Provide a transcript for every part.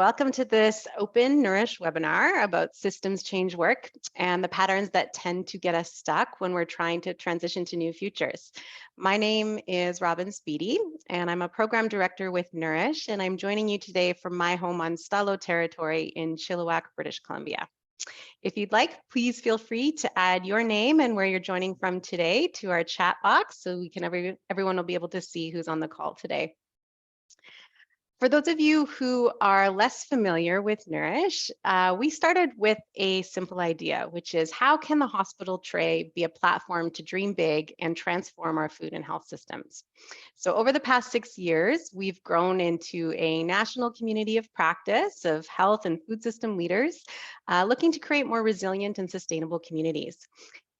welcome to this open Nourish webinar about systems change work and the patterns that tend to get us stuck when we're trying to transition to new futures. My name is Robin Speedy, and I'm a program director with Nourish, and I'm joining you today from my home on Stalo territory in Chilliwack, British Columbia. If you'd like, please feel free to add your name and where you're joining from today to our chat box so we can everyone will be able to see who's on the call today. For those of you who are less familiar with Nourish, we started with a simple idea, which is how can the hospital tray be a platform to dream big and transform our food and health systems? So over the past 6 years, we've grown into a national community of practice of health and food system leaders looking to create more resilient and sustainable communities.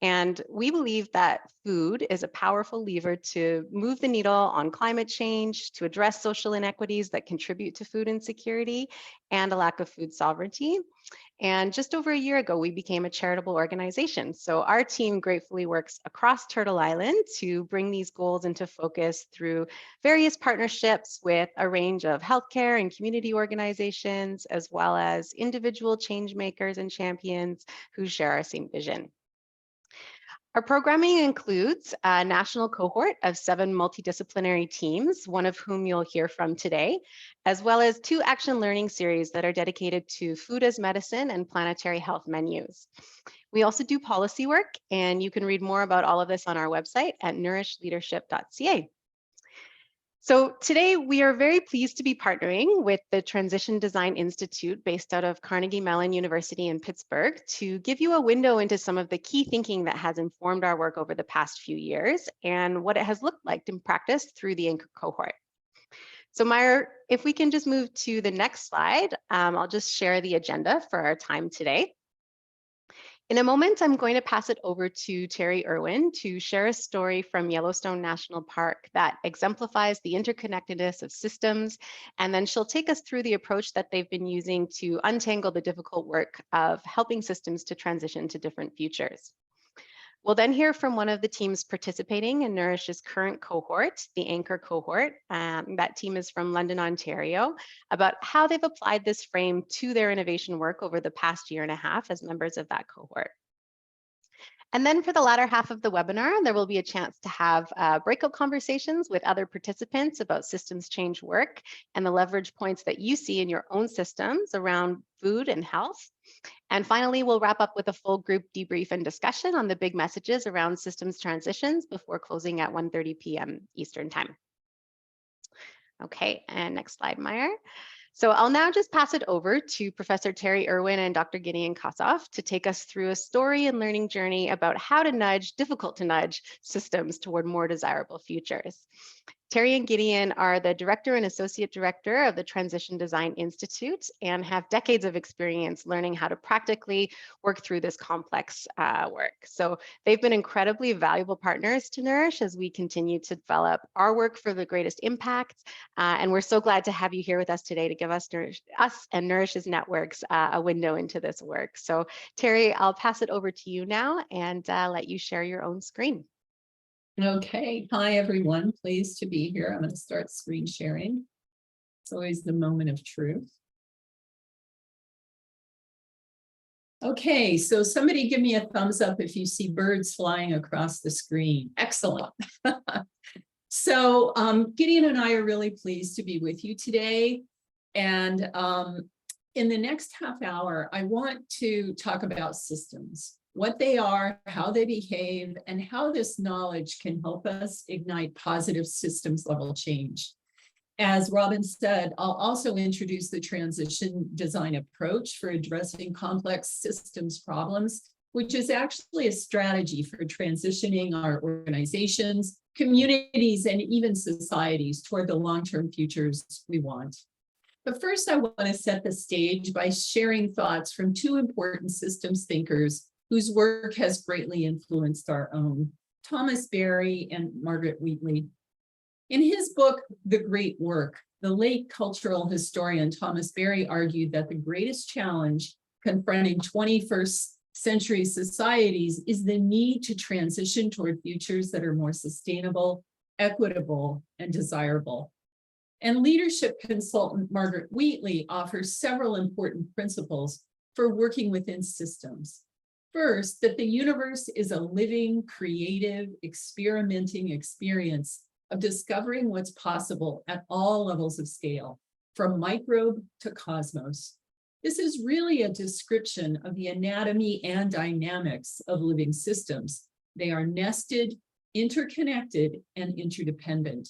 And we believe that food is a powerful lever to move the needle on climate change, to address social inequities that contribute to food insecurity and a lack of food sovereignty. And just over a year ago, we became a charitable organization. So our team gratefully works across Turtle Island to bring these goals into focus through various partnerships with a range of healthcare and community organizations, as well as individual change makers and champions who share our same vision. Our programming includes a national cohort of 7 multidisciplinary teams, one of whom you'll hear from today, as well as 2 action learning series that are dedicated to food as medicine and planetary health menus. We also do policy work, and you can read more about all of this on our website at nourishleadership.ca. So today we are very pleased to be partnering with the Transition Design Institute based out of Carnegie Mellon University in Pittsburgh to give you a window into some of the key thinking that has informed our work over the past few years and what it has looked like in practice through the Anchor cohort. So Meyer, if we can just move to the next slide, I'll just share the agenda for our time today. In a moment, I'm going to pass it over to Terry Irwin to share a story from Yellowstone National Park that exemplifies the interconnectedness of systems, and then she'll take us through the approach that they've been using to untangle the difficult work of helping systems to transition to different futures. We'll then hear from one of the teams participating in Nourish's current cohort, the Anchor cohort. That team is from London, Ontario, about how they've applied this frame to their innovation work over the past year and a half as members of that cohort. And then for the latter half of the webinar, there will be a chance to have breakout conversations with other participants about systems change work and the leverage points that you see in your own systems around food and health. And finally, we'll wrap up with a full group debrief and discussion on the big messages around systems transitions before closing at 1:30 p.m. Eastern Time. Okay, and next slide, Meyer. So I'll now just pass it over to Professor Terry Irwin and Dr. Gideon Kossoff to take us through a story and learning journey about how to nudge difficult to nudge systems toward more desirable futures. Terry and Gideon are the director and associate director of the Transition Design Institute and have decades of experience learning how to practically work through this complex work. So they've been incredibly valuable partners to Nourish as we continue to develop our work for the greatest impact. And we're so glad to have you here with us today to give us and Nourish's networks a window into this work. So Terry, I'll pass it over to you now and let you share your own screen. Okay, hi everyone, pleased to be here. I'm going to start screen sharing. It's always the moment of truth. Okay, so somebody give me a thumbs up if you see birds flying across the screen. Excellent. So Gideon and I are really pleased to be with you today. And in the next half hour, I want to talk about systems. What they are, how they behave, and how this knowledge can help us ignite positive systems level change. As Robin said, I'll also introduce the transition design approach for addressing complex systems problems, which is actually a strategy for transitioning our organizations, communities, and even societies toward the long-term futures we want. But first, I want to set the stage by sharing thoughts from 2 important systems thinkers whose work has greatly influenced our own, Thomas Berry and Margaret Wheatley. In his book, The Great Work, the late cultural historian Thomas Berry argued that the greatest challenge confronting 21st century societies is the need to transition toward futures that are more sustainable, equitable, and desirable. And leadership consultant Margaret Wheatley offers several important principles for working within systems. First, that the universe is a living, creative, experimenting experience of discovering what's possible at all levels of scale, from microbe to cosmos. This is really a description of the anatomy and dynamics of living systems. They are nested, interconnected, and interdependent.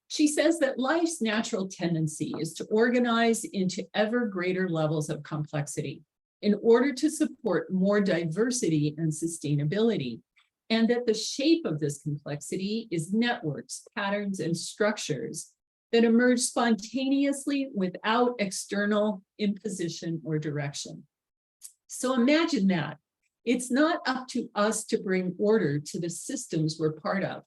She says that life's natural tendency is to organize into ever greater levels of complexity in order to support more diversity and sustainability, and that the shape of this complexity is networks, patterns, and structures that emerge spontaneously without external imposition or direction. So imagine that. It's not up to us to bring order to the systems we're part of.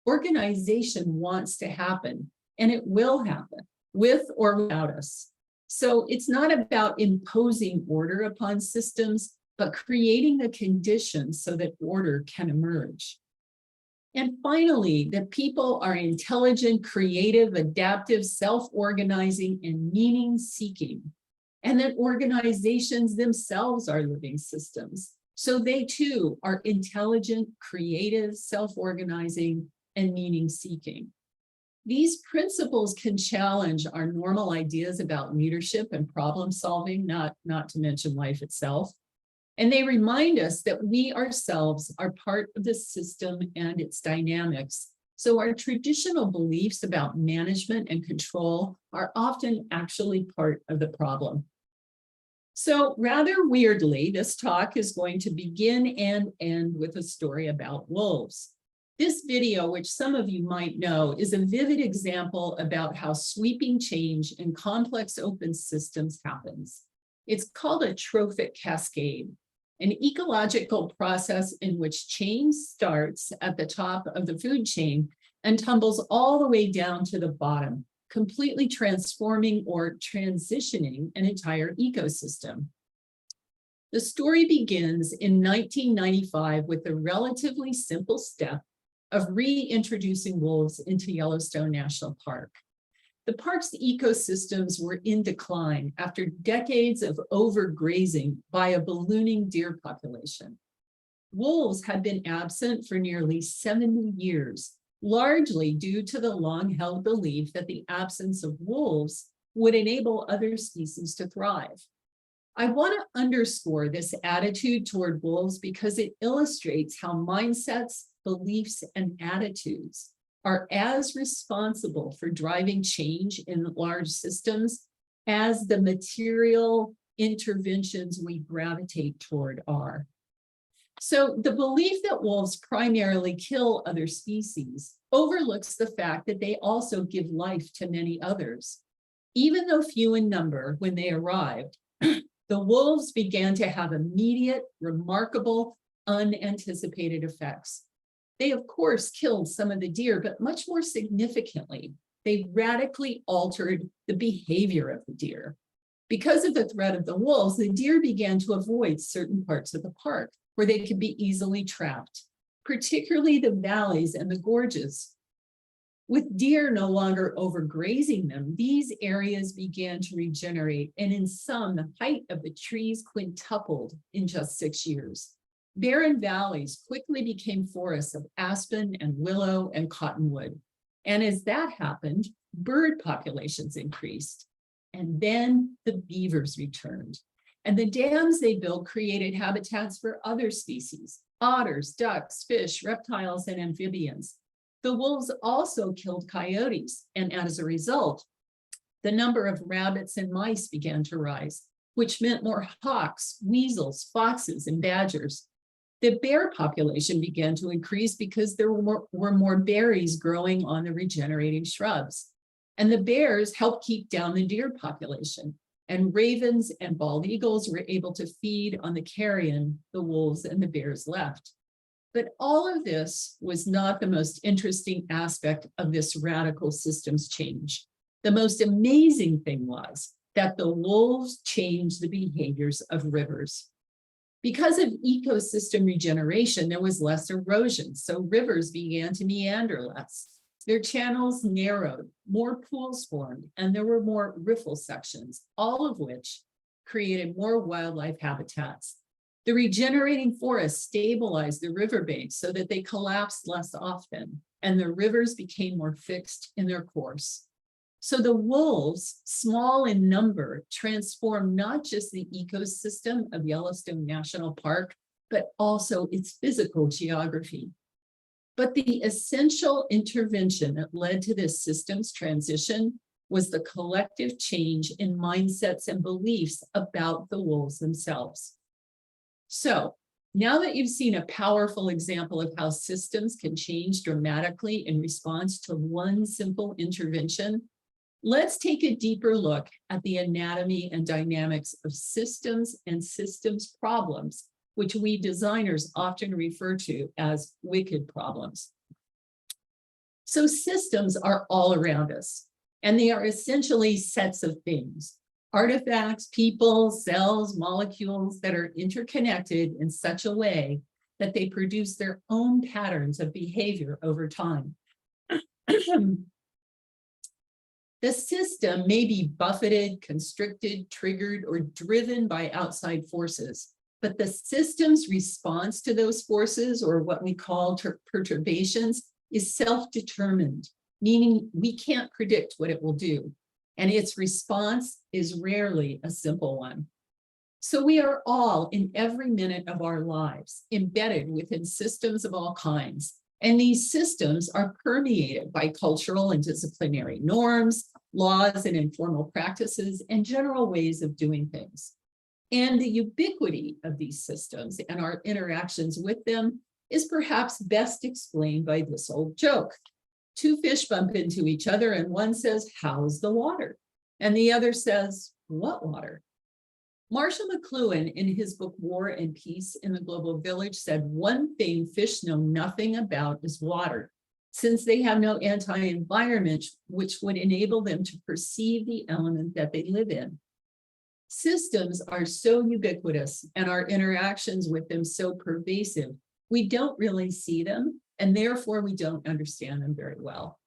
Organization wants to happen, and it will happen with or without us. So it's not about imposing order upon systems, but creating the conditions so that order can emerge. And finally, that people are intelligent, creative, adaptive, self-organizing, and meaning-seeking, and that organizations themselves are living systems. So they too are intelligent, creative, self-organizing, and meaning-seeking. These principles can challenge our normal ideas about leadership and problem solving, not to mention life itself. And they remind us that we ourselves are part of the system and its dynamics. So our traditional beliefs about management and control are often actually part of the problem. So rather weirdly, this talk is going to begin and end with a story about wolves. This video, which some of you might know, is a vivid example about how sweeping change in complex open systems happens. It's called a trophic cascade, an ecological process in which change starts at the top of the food chain and tumbles all the way down to the bottom, completely transforming or transitioning an entire ecosystem. The story begins in 1995 with the relatively simple step of reintroducing wolves into Yellowstone National Park. The park's ecosystems were in decline after decades of overgrazing by a ballooning deer population. Wolves had been absent for nearly 70 years, largely due to the long-held belief that the absence of wolves would enable other species to thrive. I want to underscore this attitude toward wolves because it illustrates how mindsets, beliefs, and attitudes are as responsible for driving change in large systems as the material interventions we gravitate toward are. So the belief that wolves primarily kill other species overlooks the fact that they also give life to many others. Even though few in number when they arrived, the wolves began to have immediate, remarkable, unanticipated effects. They, of course, killed some of the deer, but much more significantly, they radically altered the behavior of the deer. Because of the threat of the wolves, the deer began to avoid certain parts of the park where they could be easily trapped, particularly the valleys and the gorges. With deer no longer overgrazing them, these areas began to regenerate, and in some, the height of the trees quintupled in just 6 years. Barren valleys quickly became forests of aspen and willow and cottonwood. And as that happened, bird populations increased. And then the beavers returned. And the dams they built created habitats for other species, otters, ducks, fish, reptiles, and amphibians. The wolves also killed coyotes, and as a result, the number of rabbits and mice began to rise, which meant more hawks, weasels, foxes, and badgers. The bear population began to increase because there were more berries growing on the regenerating shrubs. And the bears helped keep down the deer population. And ravens and bald eagles were able to feed on the carrion the wolves and the bears left. But all of this was not the most interesting aspect of this radical systems change. The most amazing thing was that the wolves changed the behaviors of rivers. Because of ecosystem regeneration, there was less erosion, so rivers began to meander less. Their channels narrowed, more pools formed, and there were more riffle sections, all of which created more wildlife habitats. The regenerating forests stabilized the riverbanks so that they collapsed less often, and the rivers became more fixed in their course. So the wolves, small in number, transformed not just the ecosystem of Yellowstone National Park, but also its physical geography. But the essential intervention that led to this system's transition was the collective change in mindsets and beliefs about the wolves themselves. So now that you've seen a powerful example of how systems can change dramatically in response to one simple intervention, let's take a deeper look at the anatomy and dynamics of systems and systems problems, which we designers often refer to as wicked problems. So systems are all around us, and they are essentially sets of things, artifacts, people, cells, molecules that are interconnected in such a way that they produce their own patterns of behavior over time. The system may be buffeted, constricted, triggered, or driven by outside forces, but the system's response to those forces, or what we call perturbations, is self-determined, meaning we can't predict what it will do, and its response is rarely a simple one. So we are all, in every minute of our lives, embedded within systems of all kinds, and these systems are permeated by cultural and disciplinary norms, laws and informal practices, and general ways of doing things. And the ubiquity of these systems and our interactions with them is perhaps best explained by this old joke. Two fish bump into each other and one says, "How's the water?" And the other says, "What water?" Marshall McLuhan, in his book War and Peace in the Global Village, said, "One thing fish know nothing about is water, since they have no anti-environment which would enable them to perceive the element that they live in." Systems are so ubiquitous and our interactions with them so pervasive, we don't really see them, and therefore we don't understand them very well.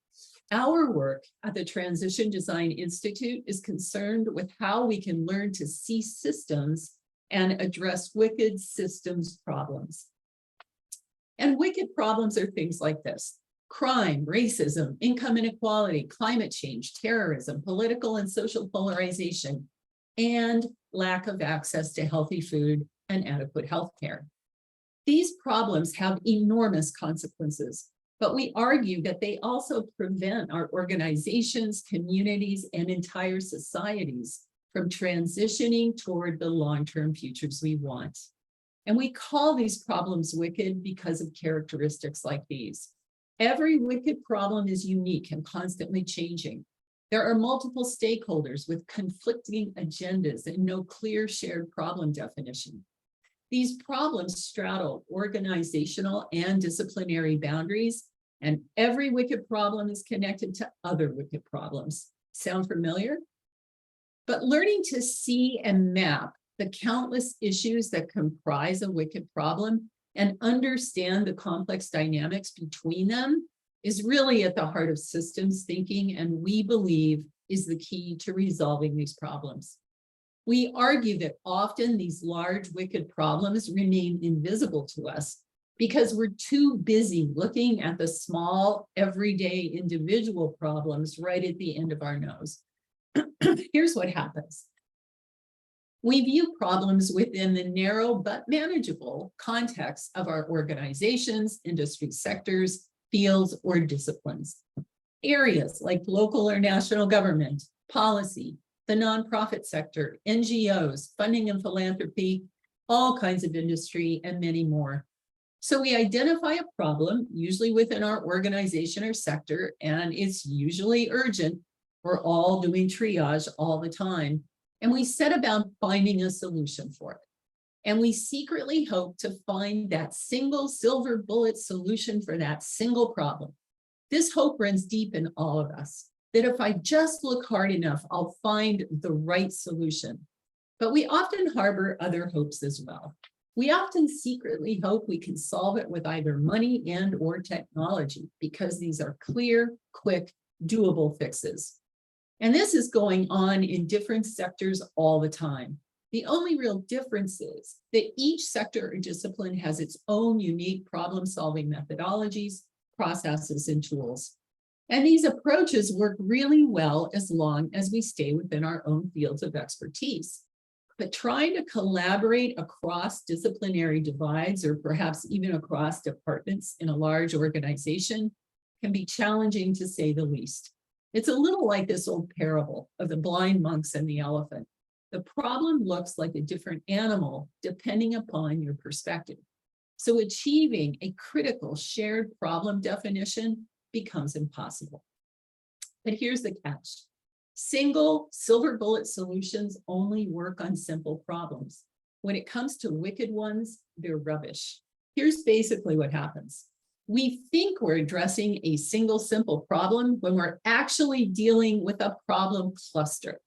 Our work at the Transition Design Institute is concerned with how we can learn to see systems and address wicked systems problems. And wicked problems are things like this: crime, racism, income inequality, climate change, terrorism, political and social polarization, and lack of access to healthy food and adequate health care. These problems have enormous consequences, but we argue that they also prevent our organizations, communities, and entire societies from transitioning toward the long-term futures we want. And we call these problems wicked because of characteristics like these. Every wicked problem is unique and constantly changing. There are multiple stakeholders with conflicting agendas and no clear shared problem definition. These problems straddle organizational and disciplinary boundaries, and every wicked problem is connected to other wicked problems. Sound familiar? But learning to see and map the countless issues that comprise a wicked problem and understand the complex dynamics between them is really at the heart of systems thinking, and we believe is the key to resolving these problems. We argue that often these large wicked problems remain invisible to us because we're too busy looking at the small, everyday individual problems right at the end of our nose. Here's what happens. We view problems within the narrow but manageable context of our organizations, industry sectors, fields, or disciplines. Areas like local or national government, policy, the nonprofit sector, NGOs, funding and philanthropy, all kinds of industry, and many more. So we identify a problem, usually within our organization or sector, and it's usually urgent. We're all doing triage all the time. And we set about finding a solution for it. And we secretly hope to find that single silver bullet solution for that single problem. This hope runs deep in all of us, that if I just look hard enough, I'll find the right solution. But we often harbor other hopes as well. We often secretly hope we can solve it with either money and or technology because these are clear, quick, doable fixes. And this is going on in different sectors all the time. The only real difference is that each sector or discipline has its own unique problem-solving methodologies, processes, and tools. And these approaches work really well as long as we stay within our own fields of expertise. But trying to collaborate across disciplinary divides, or perhaps even across departments in a large organization, can be challenging to say the least. It's a little like this old parable of the blind monks and the elephant. The problem looks like a different animal depending upon your perspective. So achieving a critical shared problem definition becomes impossible. But here's the catch. Single silver bullet solutions only work on simple problems. When it comes to wicked ones, they're rubbish. Here's basically what happens. We think we're addressing a single simple problem when we're actually dealing with a problem cluster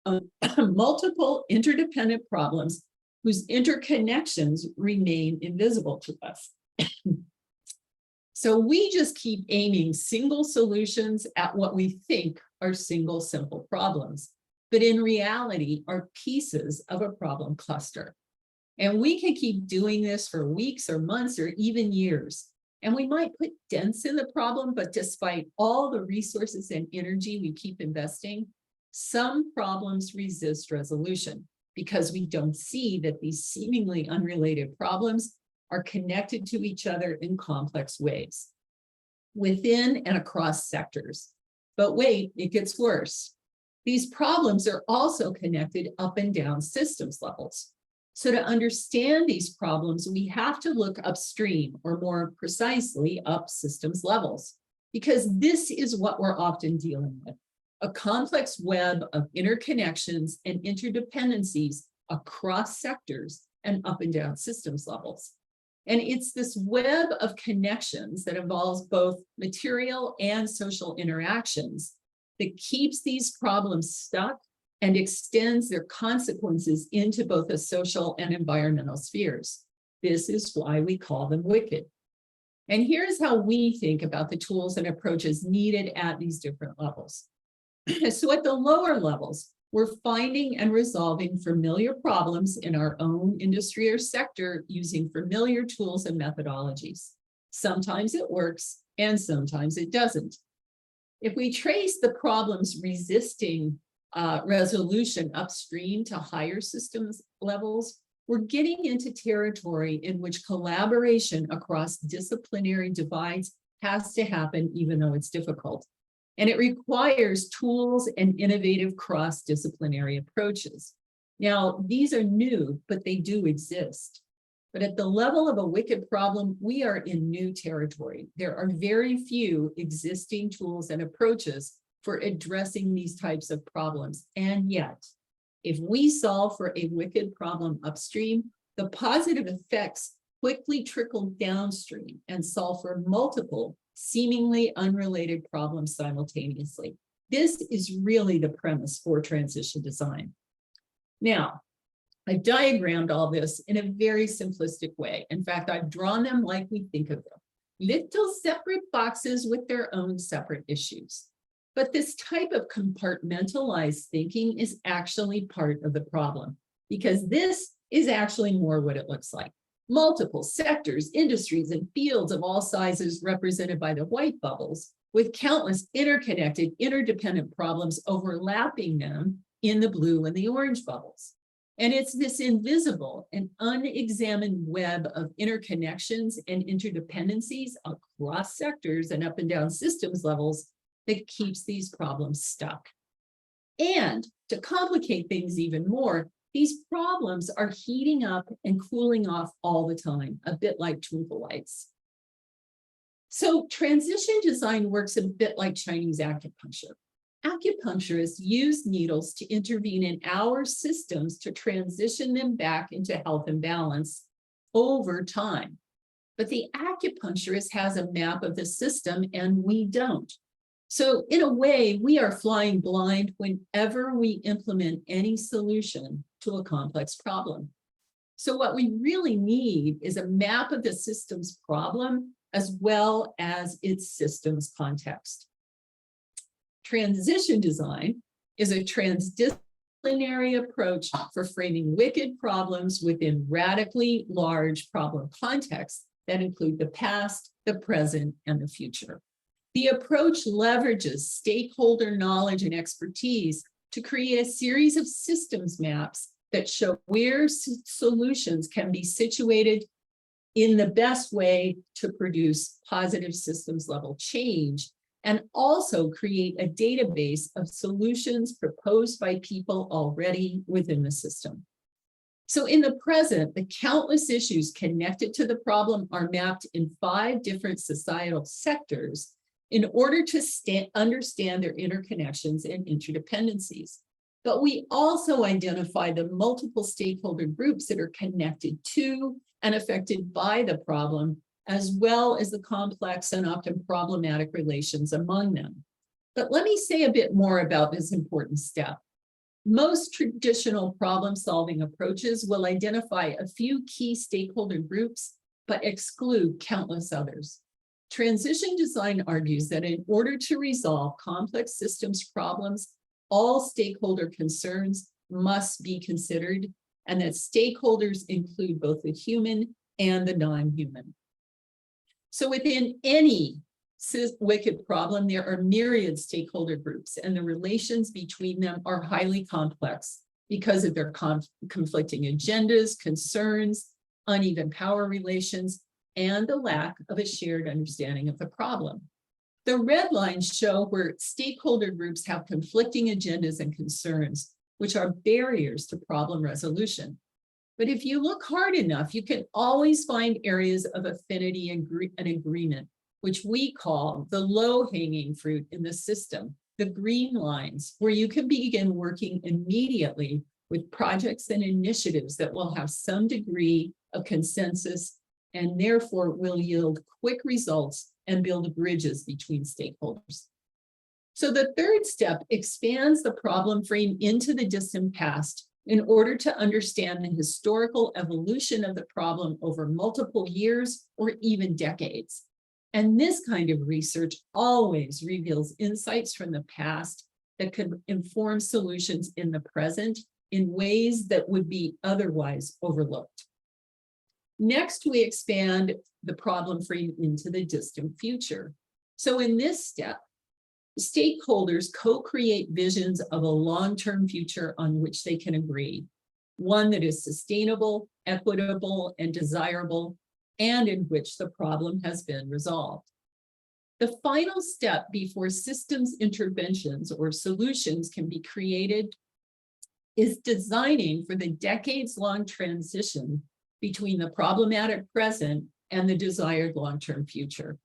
of multiple interdependent problems whose interconnections remain invisible to us. So we just keep aiming single solutions at what we think are single simple problems, but in reality are pieces of a problem cluster. And we can keep doing this for weeks or months or even years. And we might put dents in the problem, but despite all the resources and energy we keep investing, some problems resist resolution because we don't see that these seemingly unrelated problems are connected to each other in complex ways within and across sectors. But wait, it gets worse. These problems are also connected up and down systems levels. So to understand these problems, we have to look upstream, or more precisely up systems levels, because this is what we're often dealing with, a complex web of interconnections and interdependencies across sectors and up and down systems levels. And it's this web of connections that involves both material and social interactions that keeps these problems stuck and extends their consequences into both the social and environmental spheres. This is why we call them wicked. And here's how we think about the tools and approaches needed at these different levels. So at the lower levels, we're finding and resolving familiar problems in our own industry or sector using familiar tools and methodologies. Sometimes it works and sometimes it doesn't. If we trace the problems resisting resolution upstream to higher systems levels, we're getting into territory in which collaboration across disciplinary divides has to happen, even though it's difficult. And it requires tools and innovative cross-disciplinary approaches. Now, these are new, but they do exist. But at the level of a wicked problem, we are in new territory. There are very few existing tools and approaches for addressing these types of problems. And yet, if we solve for a wicked problem upstream, the positive effects quickly trickle downstream and solve for multiple seemingly unrelated problems simultaneously. This is really the premise for transition design. Now, I've diagrammed all this in a very simplistic way. In fact, I've drawn them like we think of them, little separate boxes with their own separate issues. But this type of compartmentalized thinking is actually part of the problem, because this is actually more what it looks like. Multiple sectors, industries, and fields of all sizes represented by the white bubbles, with countless interconnected, interdependent problems overlapping them in the blue and the orange bubbles. And it's this invisible and unexamined web of interconnections and interdependencies across sectors and up and down systems levels that keeps these problems stuck. And to complicate things even more, these problems are heating up and cooling off all the time, a bit like twinkle lights. So transition design works a bit like Chinese acupuncture. Acupuncturists use needles to intervene in our systems to transition them back into health and balance over time. But the acupuncturist has a map of the system and we don't. So in a way, we are flying blind whenever we implement any solution to a complex problem. So what we really need is a map of the system's problem as well as its system's context. Transition design is a transdisciplinary approach for framing wicked problems within radically large problem contexts that include the past, the present, and the future. The approach leverages stakeholder knowledge and expertise to create a series of systems maps that show where solutions can be situated in the best way to produce positive systems level change, and also create a database of solutions proposed by people already within the system. So in the present, the countless issues connected to the problem are mapped in 5 different societal sectors in order to understand their interconnections and interdependencies. But we also identify the multiple stakeholder groups that are connected to and affected by the problem, as well as the complex and often problematic relations among them. But let me say a bit more about this important step. Most traditional problem-solving approaches will identify a few key stakeholder groups, but exclude countless others. Transition design argues that in order to resolve complex systems problems, all stakeholder concerns must be considered, and that stakeholders include both the human and the non-human. So within any wicked problem, there are myriad stakeholder groups, and the relations between them are highly complex because of their conflicting agendas, concerns, uneven power relations, and the lack of a shared understanding of the problem. The red lines show where stakeholder groups have conflicting agendas and concerns, which are barriers to problem resolution. But if you look hard enough, you can always find areas of affinity and agreement, which we call the low-hanging fruit in the system, the green lines, where you can begin working immediately with projects and initiatives that will have some degree of consensus and therefore will yield quick results and build bridges between stakeholders. So the third step expands the problem frame into the distant past in order to understand the historical evolution of the problem over multiple years or even decades. And this kind of research always reveals insights from the past that could inform solutions in the present in ways that would be otherwise overlooked. Next, we expand the problem frame into the distant future. So in this step, stakeholders co-create visions of a long-term future on which they can agree, one that is sustainable, equitable, and desirable, and in which the problem has been resolved. The final step before systems interventions or solutions can be created is designing for the decades-long transition between the problematic present and the desired long-term future.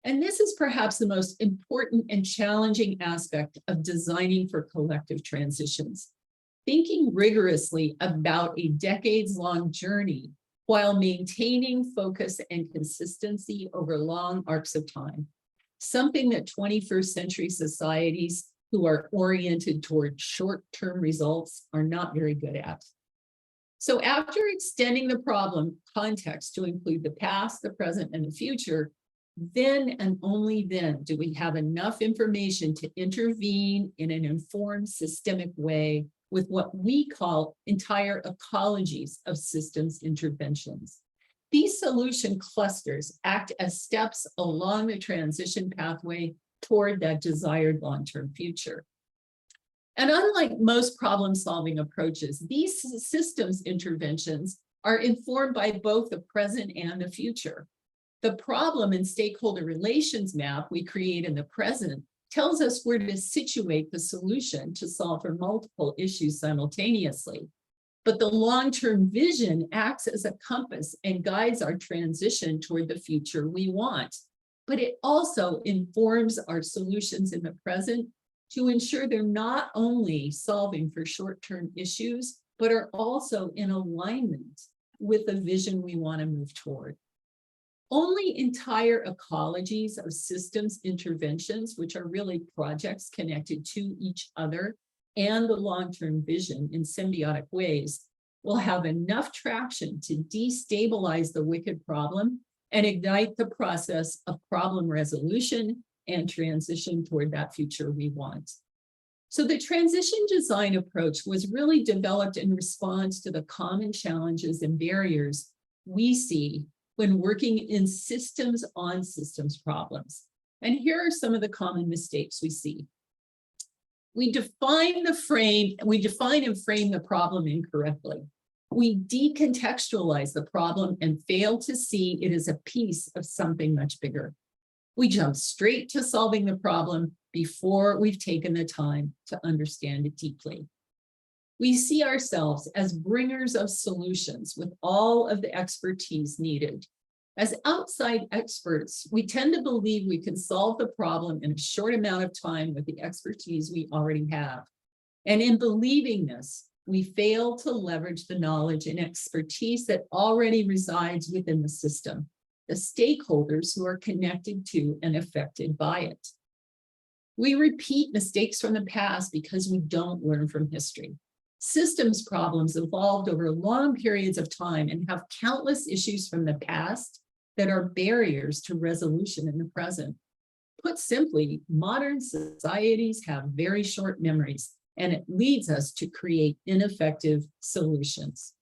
And this is perhaps the most important and challenging aspect of designing for collective transitions. Thinking rigorously about a decades-long journey while maintaining focus and consistency over long arcs of time, something that 21st century societies who are oriented toward short-term results are not very good at. So after extending the problem context to include the past, the present, and the future, then and only then do we have enough information to intervene in an informed systemic way with what we call entire ecologies of systems interventions. These solution clusters act as steps along the transition pathway toward that desired long-term future. And unlike most problem-solving approaches, these systems interventions are informed by both the present and the future. The problem and stakeholder relations map we create in the present tells us where to situate the solution to solve for multiple issues simultaneously. But the long-term vision acts as a compass and guides our transition toward the future we want. But it also informs our solutions in the present to ensure they're not only solving for short-term issues, but are also in alignment with the vision we want to move toward. Only entire ecologies of systems interventions, which are really projects connected to each other and the long-term vision in symbiotic ways, will have enough traction to destabilize the wicked problem and ignite the process of problem resolution and transition toward that future we want. So the transition design approach was really developed in response to the common challenges and barriers we see when working in systems on systems problems. And here are some of the common mistakes we see. We define and frame the problem incorrectly. We decontextualize the problem and fail to see it as a piece of something much bigger. We jump straight to solving the problem before we've taken the time to understand it deeply. We see ourselves as bringers of solutions with all of the expertise needed. As outside experts, we tend to believe we can solve the problem in a short amount of time with the expertise we already have. And in believing this, we fail to leverage the knowledge and expertise that already resides within the system, the stakeholders who are connected to and affected by it. We repeat mistakes from the past because we don't learn from history. Systems problems evolved over long periods of time and have countless issues from the past that are barriers to resolution in the present. Put simply, modern societies have very short memories, and it leads us to create ineffective solutions.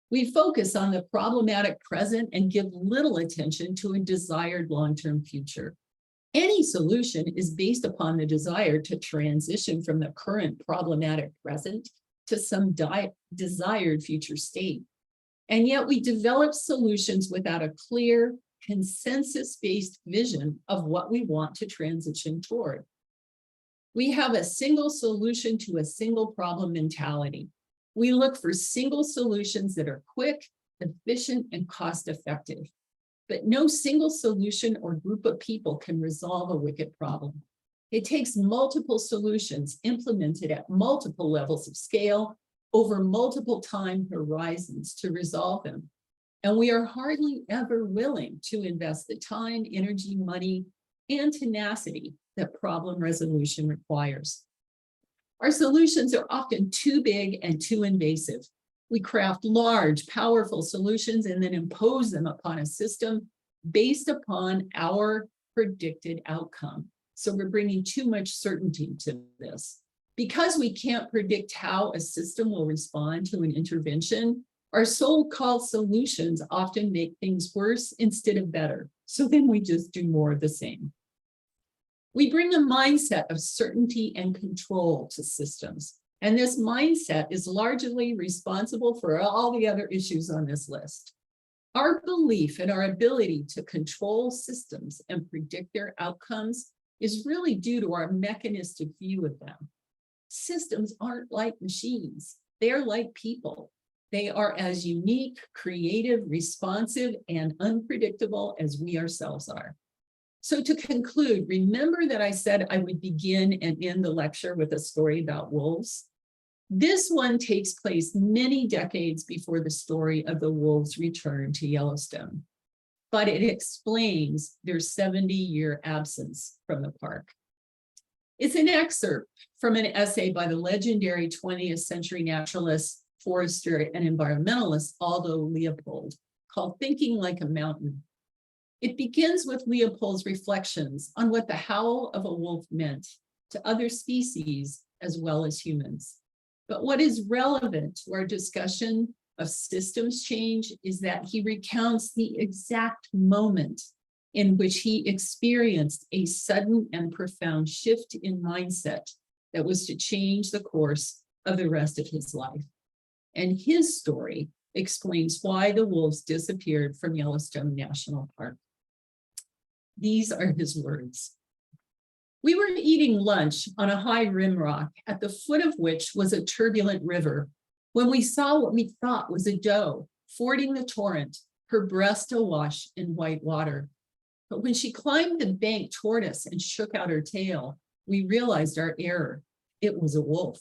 We focus on the problematic present and give little attention to a desired long-term future. Any solution is based upon the desire to transition from the current problematic present to some desired future state. And yet we develop solutions without a clear, consensus-based vision of what we want to transition toward. We have a single solution to a single problem mentality. We look for single solutions that are quick, efficient, and cost-effective. But no single solution or group of people can resolve a wicked problem. It takes multiple solutions implemented at multiple levels of scale over multiple time horizons to resolve them. And we are hardly ever willing to invest the time, energy, money, and tenacity that problem resolution requires. Our solutions are often too big and too invasive. We craft large, powerful solutions and then impose them upon a system based upon our predicted outcome. So we're bringing too much certainty to this. Because we can't predict how a system will respond to an intervention, our so-called solutions often make things worse instead of better. So then we just do more of the same. We bring a mindset of certainty and control to systems. And this mindset is largely responsible for all the other issues on this list. Our belief in our ability to control systems and predict their outcomes is really due to our mechanistic view of them. Systems aren't like machines. They're like people. They are as unique, creative, responsive, and unpredictable as we ourselves are. So to conclude, remember that I said I would begin and end the lecture with a story about wolves. This one takes place many decades before the story of the wolves' return to Yellowstone, but it explains their 70-year absence from the park. It's an excerpt from an essay by the legendary 20th century naturalist, forester, and environmentalist Aldo Leopold called Thinking Like a Mountain. It begins with Leopold's reflections on what the howl of a wolf meant to other species as well as humans. But what is relevant to our discussion of systems change is that he recounts the exact moment in which he experienced a sudden and profound shift in mindset that was to change the course of the rest of his life. And his story explains why the wolves disappeared from Yellowstone National Park. These are his words. We were eating lunch on a high rim rock at the foot of which was a turbulent river when we saw what we thought was a doe fording the torrent, her breast awash in white water. But when she climbed the bank toward us and shook out her tail, we realized our error. It was a wolf.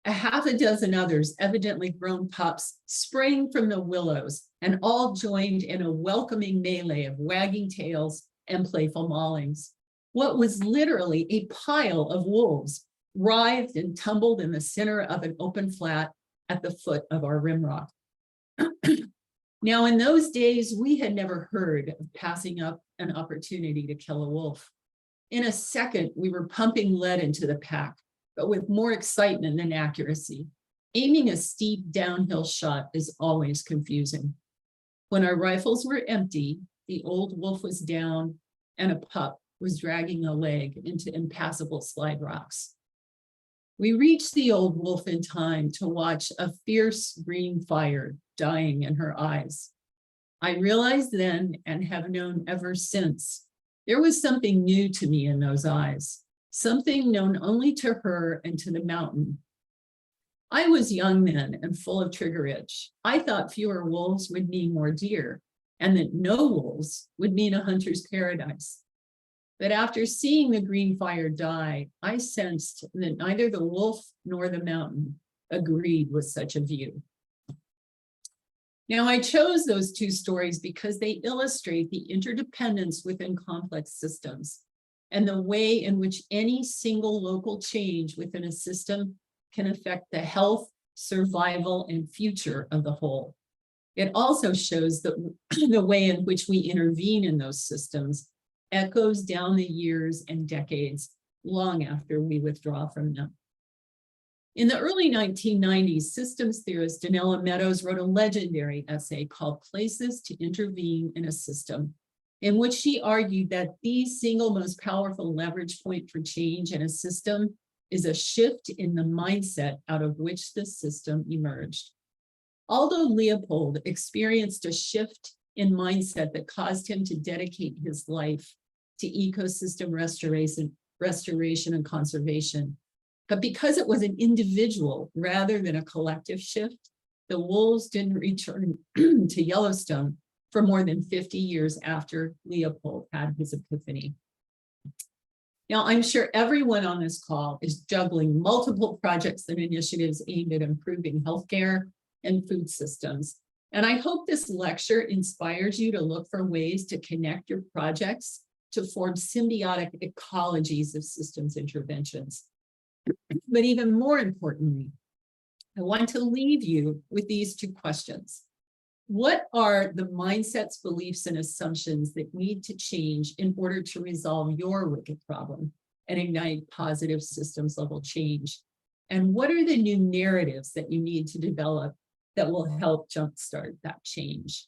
A half a dozen others, evidently grown pups, sprang from the willows and all joined in a welcoming melee of wagging tails and playful maulings. What was literally a pile of wolves writhed and tumbled in the center of an open flat at the foot of our rimrock. Now, in those days, we had never heard of passing up an opportunity to kill a wolf. In a second, we were pumping lead into the pack, but with more excitement than accuracy. Aiming a steep downhill shot is always confusing. When our rifles were empty, the old wolf was down and a pup was dragging a leg into impassable slide rocks. We reached the old wolf in time to watch a fierce green fire dying in her eyes. I realized then, and have known ever since, there was something new to me in those eyes, something known only to her and to the mountain. I was young then and full of trigger itch. I thought fewer wolves would mean more deer, and that no wolves would mean a hunter's paradise. But after seeing the green fire die, I sensed that neither the wolf nor the mountain agreed with such a view. Now, I chose those two stories because they illustrate the interdependence within complex systems and the way in which any single local change within a system can affect the health, survival, and future of the whole. It also shows that the way in which we intervene in those systems echoes down the years and decades long after we withdraw from them. In the early 1990s, systems theorist Donella Meadows wrote a legendary essay called Places to Intervene in a System, in which she argued that the single most powerful leverage point for change in a system is a shift in the mindset out of which the system emerged. Aldo Leopold experienced a shift in mindset that caused him to dedicate his life to ecosystem restoration and conservation. But because it was an individual rather than a collective shift, the wolves didn't return to Yellowstone for more than 50 years after Leopold had his epiphany. Now, I'm sure everyone on this call is juggling multiple projects and initiatives aimed at improving healthcare and food systems. And I hope this lecture inspires you to look for ways to connect your projects to form symbiotic ecologies of systems interventions. But even more importantly, I want to leave you with these two questions. What are the mindsets, beliefs, and assumptions that need to change in order to resolve your wicked problem and ignite positive systems level change? And what are the new narratives that you need to develop that will help jumpstart that change?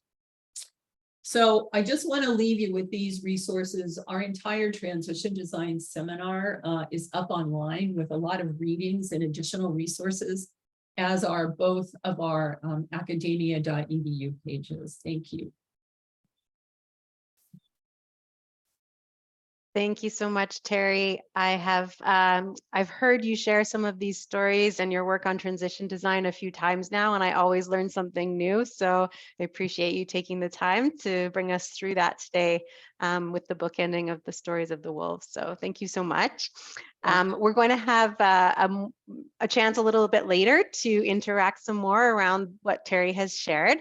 So I just want to leave you with these resources. Our entire transition design seminar is up online with a lot of readings and additional resources, as are both of our academia.edu pages. Thank you. Thank you so much, Terry. I've heard you share some of these stories and your work on transition design a few times now, and I always learn something new. So I appreciate you taking the time to bring us through that today with the bookending of the stories of the wolves. So thank you so much. We're going to have a chance a little bit later to interact some more around what Terry has shared.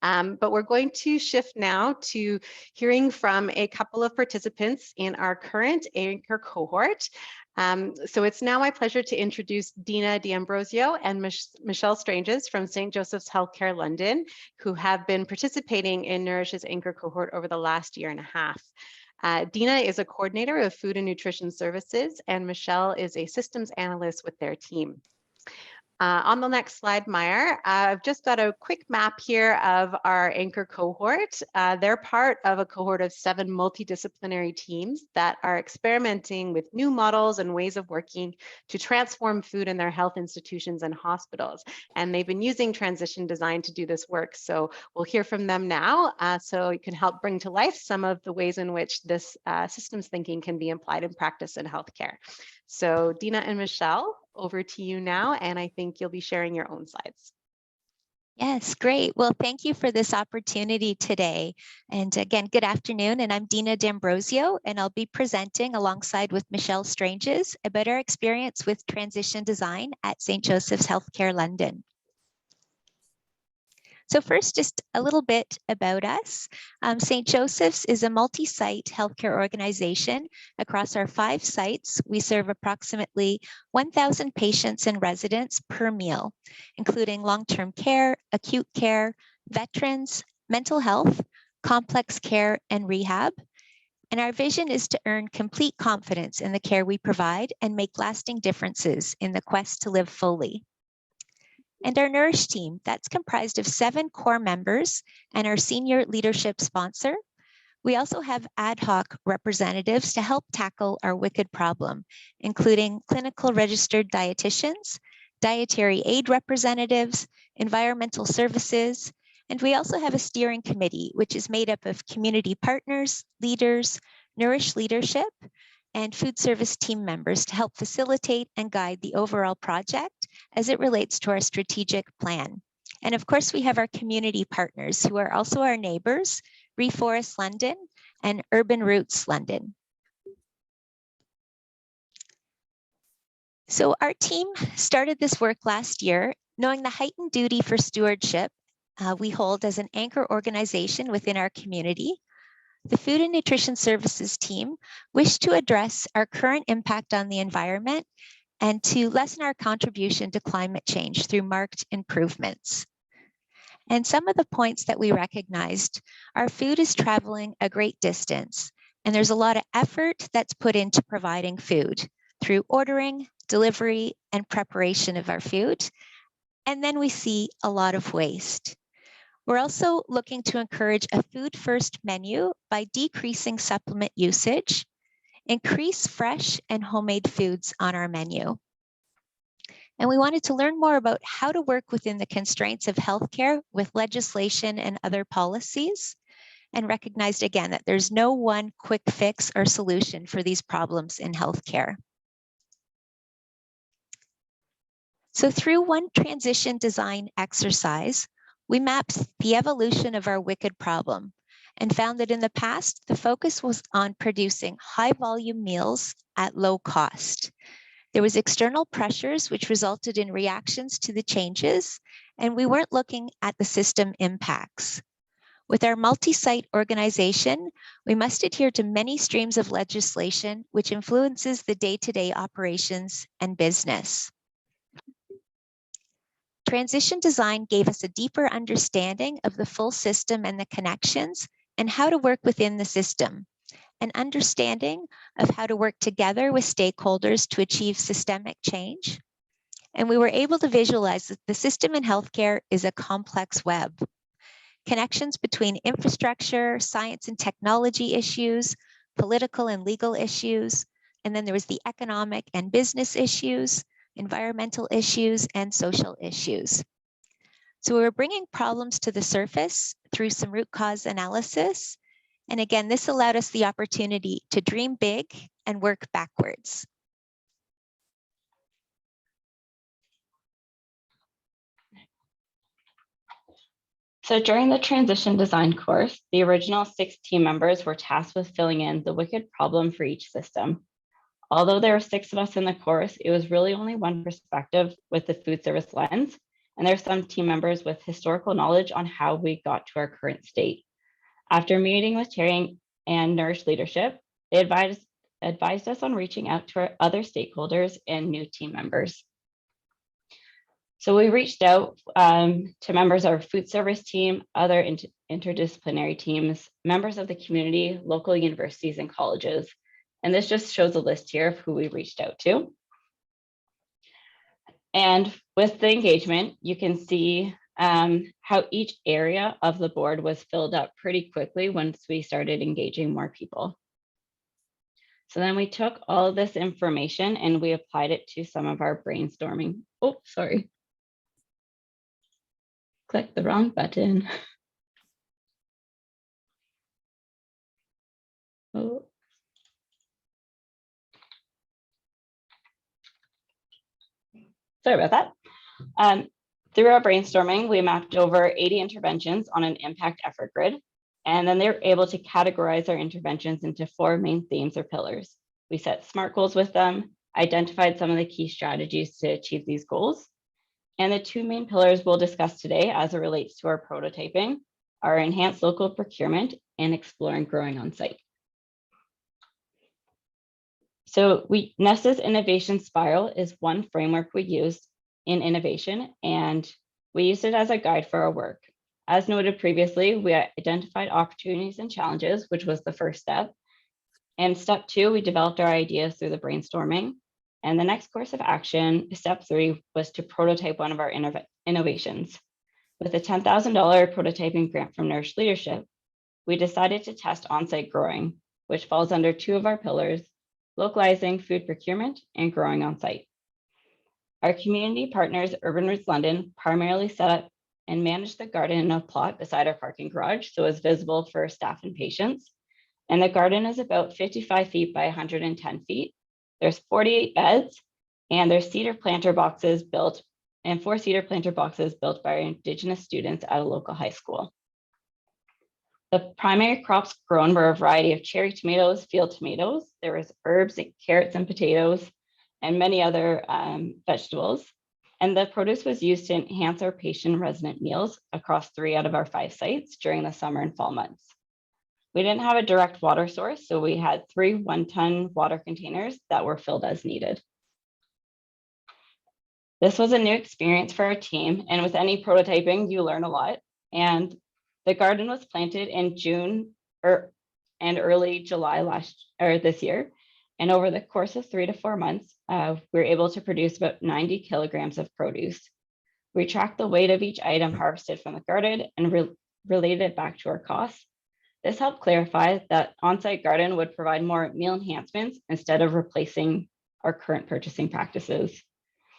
But we're going to shift now to hearing from a couple of participants in our current anchor cohort. So it's now my pleasure to introduce Dina D'Ambrosio and Michelle Stranges from St. Joseph's Healthcare London, who have been participating in Nourish's anchor cohort over the last year and a half. Dina is a coordinator of food and nutrition services, and Michelle is a systems analyst with their team. On the next slide, Meyer, I've just got a quick map here of our anchor cohort. They're part of a cohort of 7 multidisciplinary teams that are experimenting with new models and ways of working to transform food in their health institutions and hospitals. And they've been using transition design to do this work. So we'll hear from them now so you can help bring to life some of the ways in which this systems thinking can be applied in practice in healthcare. So Dina and Michelle, over to you now, and I think you'll be sharing your own slides. Yes, great. Well, thank you for this opportunity today. And again, good afternoon, and I'm Dina D'Ambrosio, and I'll be presenting alongside with Michelle Stranges about our experience with transition design at St. Joseph's Healthcare London. So first, just a little bit about us. St. Joseph's is a multi-site healthcare organization. Across our 5 sites, we serve approximately 1,000 patients and residents per meal, including long-term care, acute care, veterans, mental health, complex care, and rehab. And our vision is to earn complete confidence in the care we provide and make lasting differences in the quest to live fully. And our Nourish team, that's comprised of 7 core members and our senior leadership sponsor. We also have ad hoc representatives to help tackle our wicked problem, including clinical registered dietitians, dietary aid representatives, environmental services, and we also have a steering committee, which is made up of community partners, leaders, Nourish leadership, and food service team members to help facilitate and guide the overall project as it relates to our strategic plan. And of course, we have our community partners who are also our neighbors, Reforest London and Urban Roots London. So our team started this work last year, knowing the heightened duty for stewardship we hold as an anchor organization within our community. The Food and Nutrition Services team wished to address our current impact on the environment and to lessen our contribution to climate change through marked improvements. And some of the points that we recognized, our food is traveling a great distance, and there's a lot of effort that's put into providing food through ordering, delivery, and preparation of our food. And then we see a lot of waste. We're also looking to encourage a food-first menu by decreasing supplement usage, increase fresh and homemade foods on our menu. And we wanted to learn more about how to work within the constraints of healthcare with legislation and other policies, and recognized again that there's no one quick fix or solution for these problems in healthcare. So through one transition design exercise, we mapped the evolution of our wicked problem and found that in the past, the focus was on producing high volume meals at low cost. There was external pressures which resulted in reactions to the changes, and we weren't looking at the system impacts. With our multi-site organization, we must adhere to many streams of legislation which influences the day-to-day operations and business. Transition design gave us a deeper understanding of the full system and the connections and how to work within the system, an understanding of how to work together with stakeholders to achieve systemic change. And we were able to visualize that the system in healthcare is a complex web. Connections between infrastructure, science and technology issues, political and legal issues, and then there was the economic and business issues, environmental issues, and social issues. So we were bringing problems to the surface through some root cause analysis. And again, this allowed us the opportunity to dream big and work backwards. So during the transition design course, the original 6 team members were tasked with filling in the wicked problem for each system. Although there were 6 of us in the course, it was really only one perspective with the food service lens, and there are some team members with historical knowledge on how we got to our current state. After meeting with Terry and Nourish leadership, they advised us on reaching out to our other stakeholders and new team members. So we reached out to members of our food service team, other interdisciplinary teams, members of the community, local universities and colleges. And this just shows a list here of who we reached out to. And with the engagement, you can see how each area of the board was filled up pretty quickly once we started engaging more people. So then we took all of this information and we applied it to some of our brainstorming. Oh, sorry. Click the wrong button. Oh. Sorry about that. Through our brainstorming, we mapped over 80 interventions on an impact effort grid, and then they were able to categorize our interventions into 4 main themes or pillars. We set SMART goals with them, identified some of the key strategies to achieve these goals, And the two main pillars we'll discuss today as it relates to our prototyping are enhanced local procurement and exploring growing on site. So Nesta's innovation spiral is one framework we use in innovation, and we used it as a guide for our work. As noted previously, we identified opportunities and challenges, which was the first step. And step 2, we developed our ideas through the brainstorming. And the next course of action, step 3, was to prototype one of our innovations. With a $10,000 prototyping grant from Nourish Leadership, we decided to test on-site growing, which falls under 2 of our pillars, localizing food procurement and growing on-site. Our community partners, Urban Roots London, primarily set up and managed the garden in a plot beside our parking garage, so it's visible for staff and patients. And the garden is about 55 feet by 110 feet. There's 48 beds, and there's cedar planter boxes built, and 4 cedar planter boxes built by Indigenous students at a local high school. The primary crops grown were a variety of cherry tomatoes, field tomatoes. There was herbs, carrots, and potatoes, and many other vegetables. And the produce was used to enhance our patient resident meals across 3 out of our 5 sites during the summer and fall months. We didn't have a direct water source, so we had 3 one-ton water containers that were filled as needed. This was a new experience for our team, and with any prototyping, you learn a lot. And the garden was planted in June and early July this year. And over the course of 3 to 4 months, we were able to produce about 90 kilograms of produce. We tracked the weight of each item harvested from the garden and related it back to our costs. This helped clarify that on-site garden would provide more meal enhancements instead of replacing our current purchasing practices.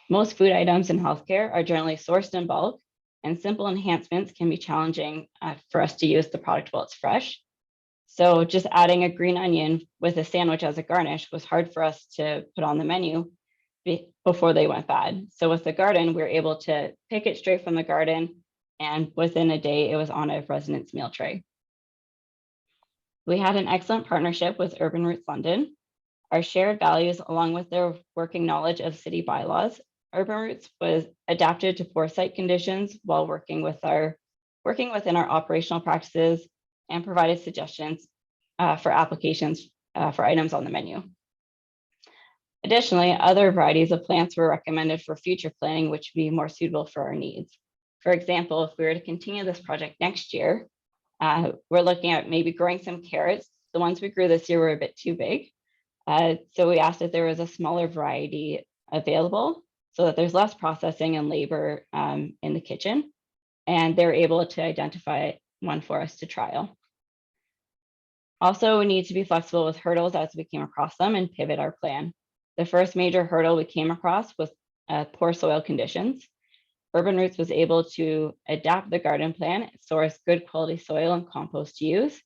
Most food items in healthcare are generally sourced in bulk, and simple enhancements can be challenging for us to use the product while it's fresh. So just adding a green onion with a sandwich as a garnish was hard for us to put on the menu before they went bad. So with the garden, we were able to pick it straight from the garden, and within a day, it was on a resident's meal tray. We had an excellent partnership with Urban Roots London. Our shared values, along with their working knowledge of city bylaws, Urban Roots was adapted to poor site conditions while working within our operational practices and provided suggestions for applications for items on the menu. Additionally, other varieties of plants were recommended for future planning, which would be more suitable for our needs. For example, if we were to continue this project next year, we're looking at maybe growing some carrots. The ones we grew this year were a bit too big. So we asked if there was a smaller variety available so that there's less processing and labor in the kitchen. And they're able to identify one for us to trial. Also, we need to be flexible with hurdles as we came across them and pivot our plan. The first major hurdle we came across was poor soil conditions. Urban Roots was able to adapt the garden plan, source good quality soil and compost to use,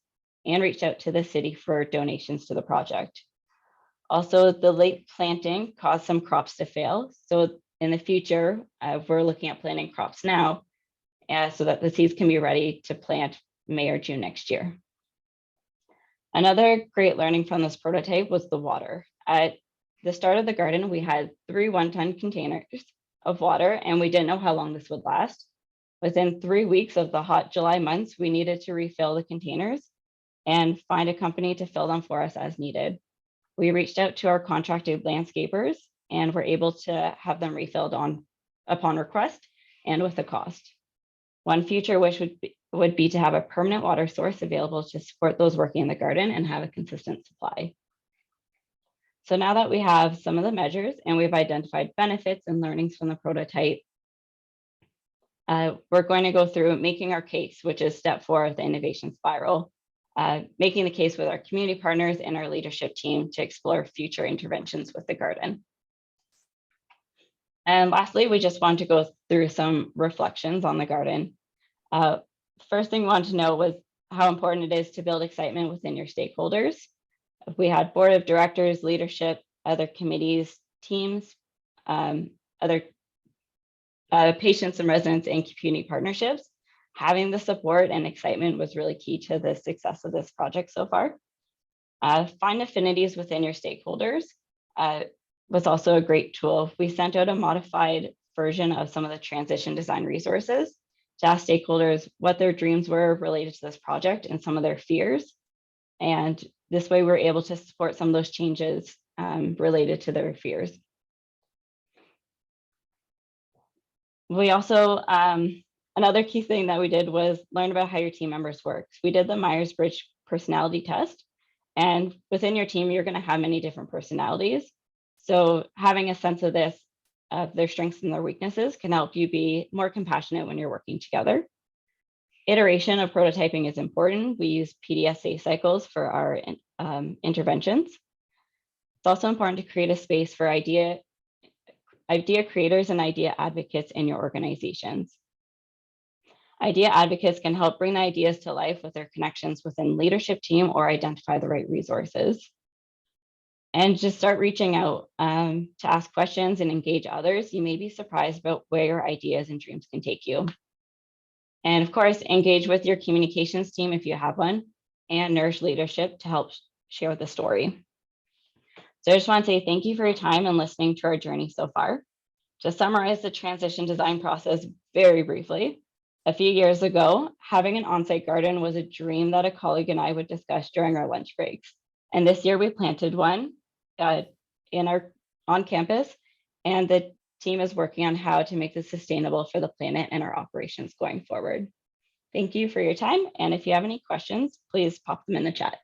and reach out to the city for donations to the project. Also, the late planting caused some crops to fail. So in the future, we're looking at planting crops now so that the seeds can be ready to plant May or June next year. Another great learning from this prototype was the water. At the start of the garden, we had 3 one-ton containers of water, and we didn't know how long this would last. Within 3 weeks of the hot July months, we needed to refill the containers and find a company to fill them for us as needed. We reached out to our contracted landscapers and were able to have them refilled upon request and with a cost. One future wish would be to have a permanent water source available to support those working in the garden and have a consistent supply. So now that we have some of the measures and we've identified benefits and learnings from the prototype, we're going to go through making our case, which is step 4 of the innovation spiral, making the case with our community partners and our leadership team to explore future interventions with the garden. And lastly, we just want to go through some reflections on the garden. First thing we wanted to know was how important it is to build excitement within your stakeholders. We had board of directors, leadership, other committees, teams, other patients and residents and community partnerships. Having the support and excitement was really key to the success of this project so far. Find affinities within your stakeholders was also a great tool. We sent out a modified version of some of the transition design resources to ask stakeholders what their dreams were related to this project and some of their fears. And this way we're able to support some of those changes related to their fears. We also, another key thing that we did was learn about how your team members work. We did the Myers-Briggs personality test, and within your team, you're going to have many different personalities. So having a sense of this, of their strengths and their weaknesses, can help you be more compassionate when you're working together. Iteration of prototyping is important. We use PDSA cycles for our interventions. It's also important to create a space for idea creators and idea advocates in your organizations. Idea advocates can help bring the ideas to life with their connections within leadership team or identify the right resources. And just start reaching out to ask questions and engage others. You may be surprised about where your ideas and dreams can take you. And of course, engage with your communications team if you have one, and Nourish leadership to help share the story. So I just want to say thank you for your time and listening to our journey so far. To summarize the transition design process very briefly, a few years ago, having an on-site garden was a dream that a colleague and I would discuss during our lunch breaks. And this year we planted one on campus, and the team is working on how to make this sustainable for the planet and our operations going forward. Thank you for your time. And if you have any questions, please pop them in the chat.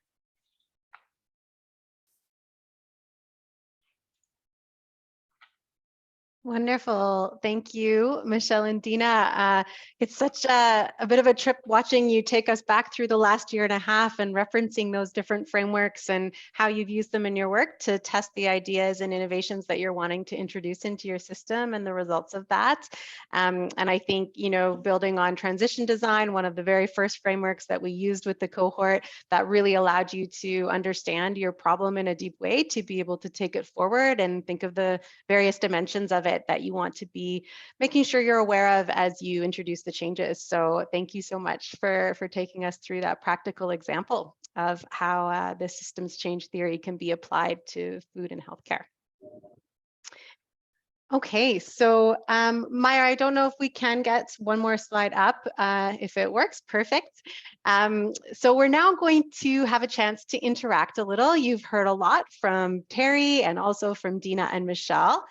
Wonderful. Thank you, Michelle and Dina. It's such a bit of a trip watching you take us back through the last year and a half and referencing those different frameworks and how you've used them in your work to test the ideas and innovations that you're wanting to introduce into your system and the results of that. And I think, you know, building on transition design, one of the very first frameworks that we used with the cohort that really allowed you to understand your problem in a deep way, to be able to take it forward and think of the various dimensions of it that you want to be making sure you're aware of as you introduce the changes. So thank you so much for taking us through that practical example of how the systems change theory can be applied to food and healthcare. Okay, so Maya, I don't know if we can get one more slide up. If it works, perfect. So we're now going to have a chance to interact a little. You've heard a lot from Terry and also from Dina and Michelle.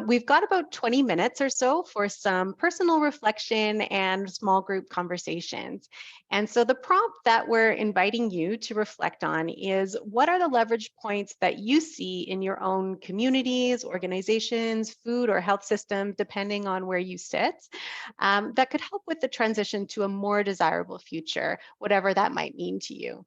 We've got about 20 minutes or so for some personal reflection and small group conversations. And so the prompt that we're inviting you to reflect on is, what are the leverage points that you see in your own communities, organizations, food or health system, depending on where you sit, that could help with the transition to a more desirable future, whatever that might mean to you.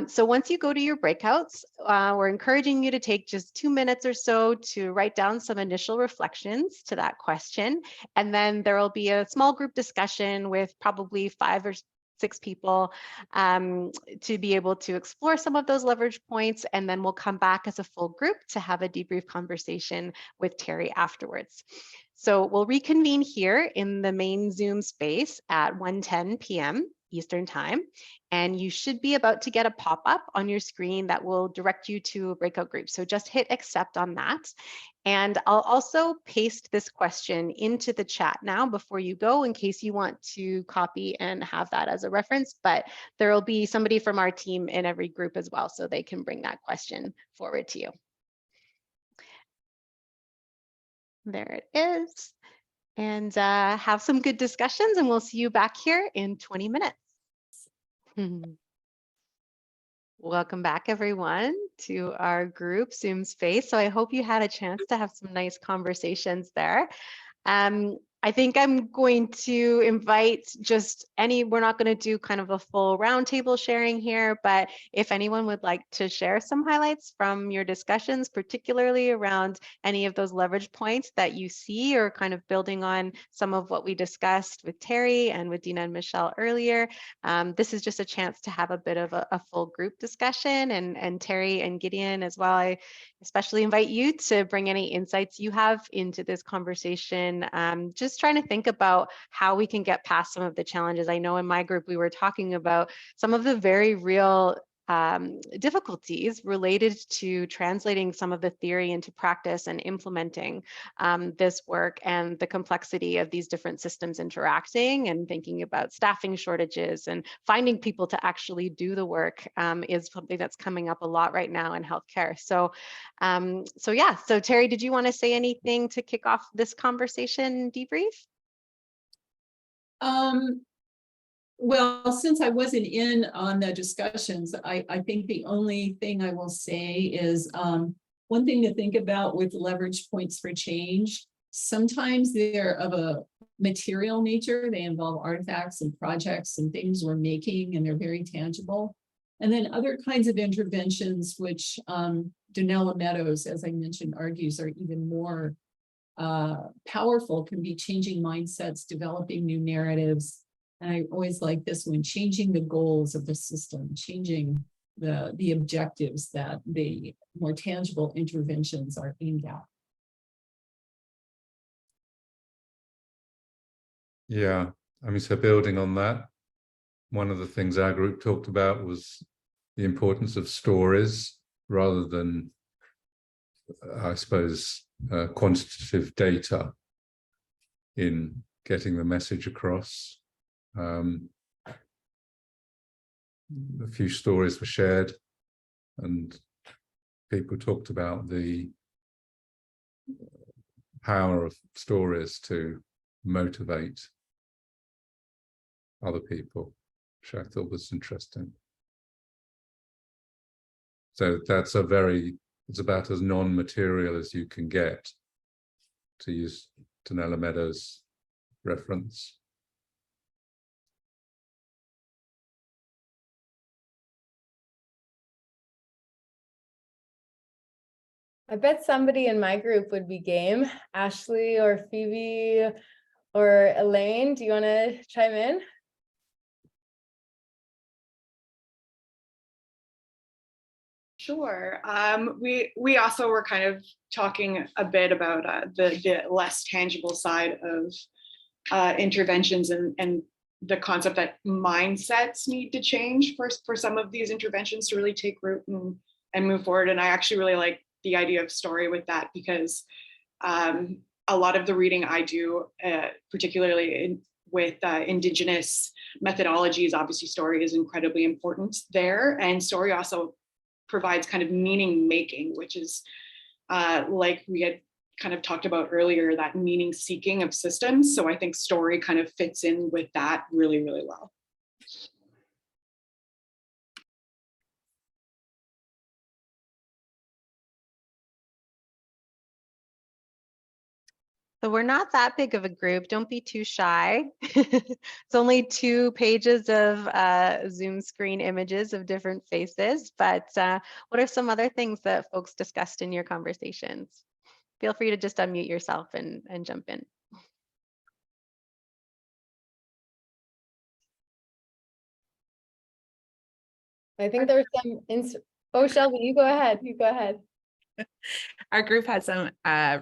So once you go to your breakouts, we're encouraging you to take just 2 minutes or so to write down some initial reflections to that question. And then there will be a small group discussion with probably 5 or 6 people to be able to explore some of those leverage points. And then we'll come back as a full group to have a debrief conversation with Terry afterwards. So we'll reconvene here in the main Zoom space at 1:10 p.m. Eastern Time, and you should be about to get a pop-up on your screen that will direct you to a breakout group. So just hit accept on that. And I'll also paste this question into the chat now before you go, in case you want to copy and have that as a reference, but there will be somebody from our team in every group as well, so they can bring that question forward to you. There it is. And have some good discussions, and we'll see you back here in 20 minutes. Welcome back, everyone, to our group Zoom space. So I hope you had a chance to have some nice conversations there. I think I'm going to invite we're not going to do kind of a full roundtable sharing here, but if anyone would like to share some highlights from your discussions, particularly around any of those leverage points that you see, or kind of building on some of what we discussed with Terry and with Dina and Michelle earlier, this is just a chance to have a bit of a full group discussion, and Terry and Gideon as well. I especially invite you to bring any insights you have into this conversation. Just trying to think about how we can get past some of the challenges. I know in my group, we were talking about some of the very real difficulties related to translating some of the theory into practice and implementing this work, and the complexity of these different systems interacting, and thinking about staffing shortages and finding people to actually do the work is something that's coming up a lot right now in healthcare. So Terry, did you want to say anything to kick off this conversation debrief? Well, since I wasn't in on the discussions, I think the only thing I will say is one thing to think about with leverage points for change. Sometimes they're of a material nature. They involve artifacts and projects and things we're making, and they're very tangible. And then other kinds of interventions, which Donella Meadows, as I mentioned, argues are even more powerful, can be changing mindsets, developing new narratives. And I always like this one, changing the goals of the system, changing the objectives that the more tangible interventions are aimed at. Yeah, I mean, so building on that, one of the things our group talked about was the importance of stories rather than, I suppose, quantitative data in getting the message across. A few stories were shared, and people talked about the power of stories to motivate other people, which I thought was interesting. So that's it's about as non-material as you can get, to use Donella Meadows' reference. I bet somebody in my group would be game. Ashley or Phoebe or Elaine, do you want to chime in? Sure. We also were kind of talking a bit about the less tangible side of interventions, and the concept that mindsets need to change for some of these interventions to really take root and move forward. And I actually really like the idea of story with that, because a lot of the reading I do, particularly with Indigenous methodologies, obviously story is incredibly important there. And story also provides kind of meaning making, which is like we had kind of talked about earlier, that meaning seeking of systems. So I think story kind of fits in with that really, really well. So we're not that big of a group. Don't be too shy. It's only 2 pages of Zoom screen images of different faces. But what are some other things that folks discussed in your conversations? Feel free to just unmute yourself and jump in. I think there's some. Oh, Shelby, you go ahead. You go ahead. Our group had some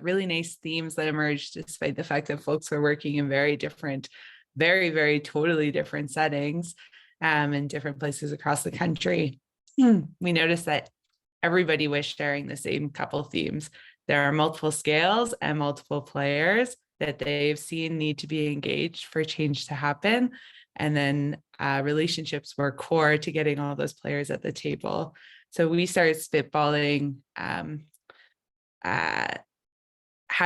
really nice themes that emerged, despite the fact that folks were working in very different, very totally different settings in different places across the country. We noticed that everybody was sharing the same couple themes. There are multiple scales and multiple players that they've seen need to be engaged for change to happen. And then relationships were core to getting all those players at the table. So we started spitballing, how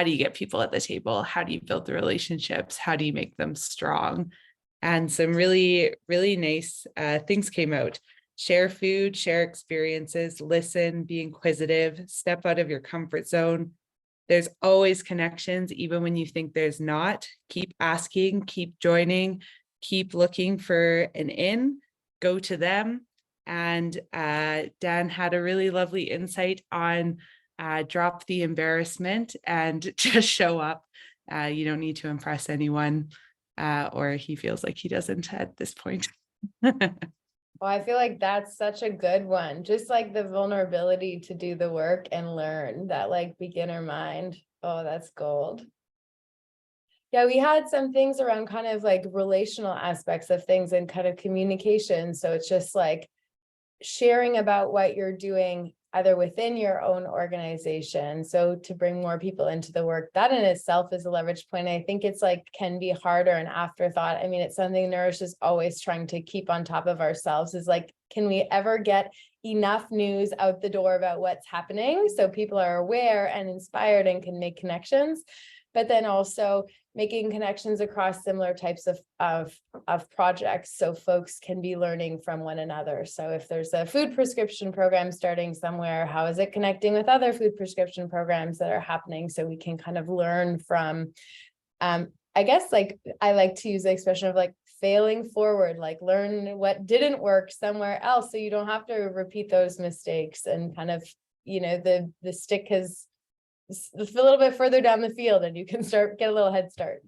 do you get people at the table? How do you build the relationships? How do you make them strong? And some really, really nice things came out. Share food, share experiences, listen, be inquisitive, step out of your comfort zone. There's always connections, even when you think there's not. Keep asking, keep joining, keep looking for an in, go to them. And Dan had a really lovely insight on drop the embarrassment and just show up. You don't need to impress anyone, or he feels like he doesn't at this point. Well, I feel like that's such a good one. Just like the vulnerability to do the work and learn, that like beginner mind. Oh, that's gold. Yeah, we had some things around kind of like relational aspects of things and kind of communication. So it's just like, sharing about what you're doing either within your own organization. So to bring more people into the work, that in itself is a leverage point. I think it's like can be harder an afterthought. I mean, it's something Nourish is always trying to keep on top of ourselves is like, can we ever get enough news out the door about what's happening so people are aware and inspired and can make connections? But then also making connections across similar types of projects so folks can be learning from one another. So if there's a food prescription program starting somewhere, how is it connecting with other food prescription programs that are happening so we can kind of learn from, I guess like I like to use the expression of like failing forward, like learn what didn't work somewhere else so you don't have to repeat those mistakes and kind of, you know, the stick has a little bit further down the field and you can get a little head start.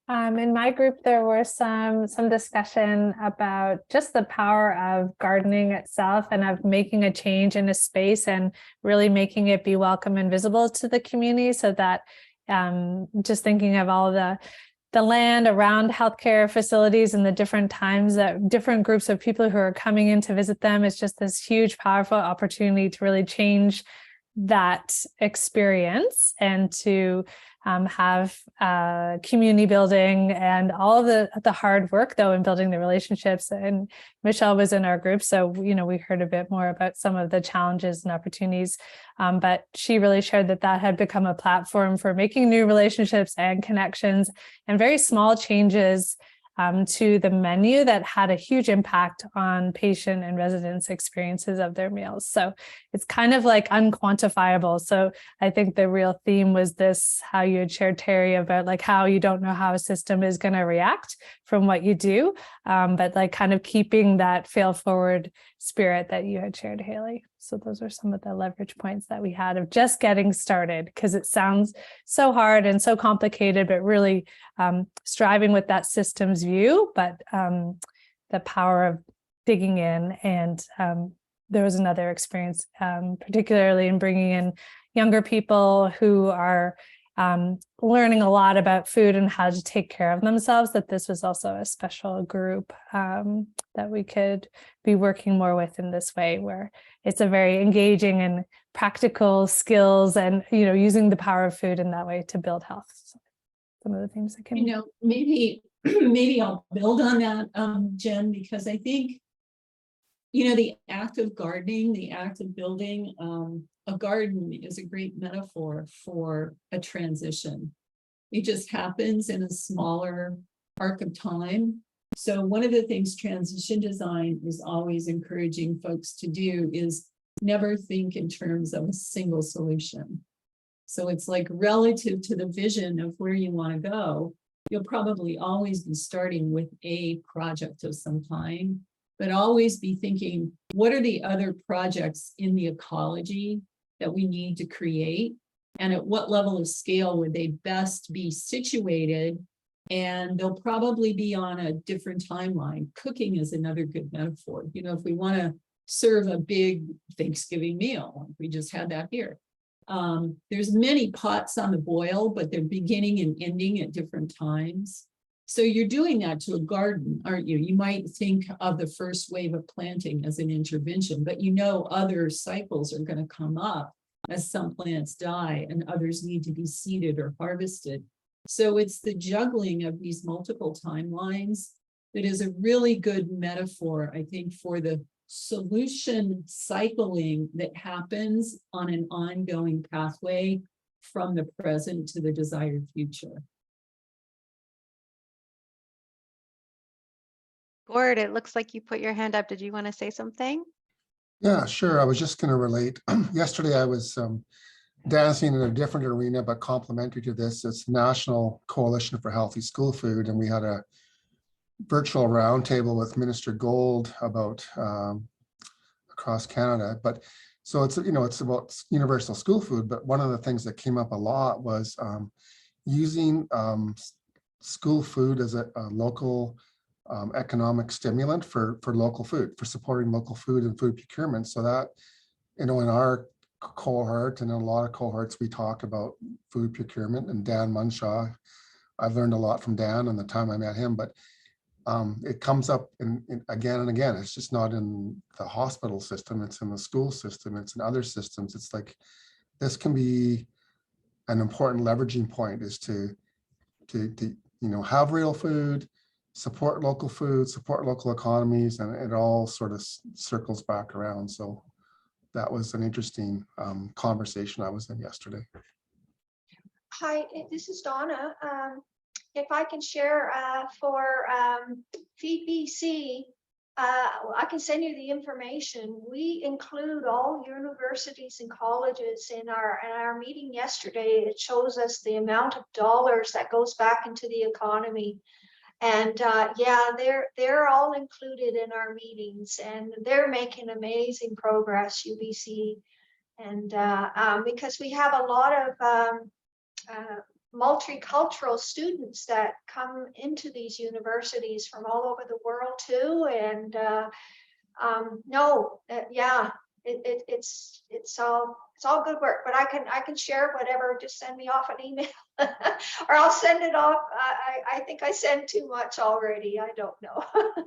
In my group, there were some discussion about just the power of gardening itself and of making a change in a space and really making it be welcome and visible to the community so that just thinking of all the land around healthcare facilities and the different times that different groups of people who are coming in to visit them, it's just this huge, powerful opportunity to really change that experience and to have community building and all the hard work though in building the relationships. And Michelle was in our group, so you know we heard a bit more about some of the challenges and opportunities, but she really shared that had become a platform for making new relationships and connections and very small changes to the menu that had a huge impact on patient and residents' experiences of their meals. So it's kind of like unquantifiable. So I think the real theme was this, how you had shared, Terry, about like how you don't know how a system is going to react from what you do, but like kind of keeping that fail forward spirit that you had shared, Haley. So those are some of the leverage points that we had of just getting started, because it sounds so hard and so complicated, but really striving with that systems view, but the power of digging in. And there was another experience, particularly in bringing in younger people who are learning a lot about food and how to take care of themselves, that this was also a special group that we could be working more with in this way, where it's a very engaging and practical skills and, you know, using the power of food in that way to build health. So some of the things that can, You know, maybe I'll build on that, Jen, because I think, you know, the act of gardening, the act of building a garden is a great metaphor for a transition. It just happens in a smaller arc of time. So one of the things transition design is always encouraging folks to do is never think in terms of a single solution. So it's like relative to the vision of where you want to go, you'll probably always be starting with a project of some kind, but always be thinking, what are the other projects in the ecology that we need to create? And at what level of scale would they best be situated? And they'll probably be on a different timeline. Cooking is another good metaphor. You know, if we want to serve a big Thanksgiving meal, we just had that here. There's many pots on the boil, but they're beginning and ending at different times. So you're doing that to a garden, aren't you? You might think of the first wave of planting as an intervention, but you know other cycles are going to come up as some plants die and others need to be seeded or harvested. So it's the juggling of these multiple timelines that is a really good metaphor, I think, for the solution cycling that happens on an ongoing pathway from the present to the desired future. Gord, it looks like you put your hand up. Did you want to say something? Yeah, sure. I was just going to relate. Yesterday, I was dancing in a different arena, but complementary to this. It's National Coalition for Healthy School Food, and we had a virtual roundtable with Minister Gold about across Canada. But so it's, you know, it's about universal school food. But one of the things that came up a lot was using school food as a local economic stimulant for local food, for supporting local food and food procurement. So that, you know, in our cohort, and in a lot of cohorts, we talk about food procurement, and Dan Munshaw. I've learned a lot from Dan in the time I met him, but it comes up in again and again. It's just not in the hospital system, it's in the school system, it's in other systems. It's like, this can be an important leveraging point, is to have real food, support local economies, and it all sort of circles back around. So that was an interesting conversation I was in yesterday. Hi, this is Donna. If I can share for Feed BC, I can send you the information. We include all universities and colleges in our meeting yesterday. It shows us the amount of dollars that goes back into the economy. And yeah, they're all included in our meetings, and they're making amazing progress, UBC. And because we have a lot of multicultural students that come into these universities from all over the world too. And yeah, it's all good work, but I can share whatever. Just send me off an email or I'll send it off. I think I send too much already. I don't know.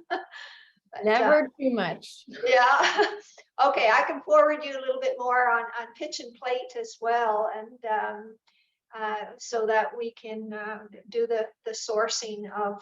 But, Never too much. yeah. Okay, I can forward you a little bit more on pitch and plate as well, and so that we can do the sourcing of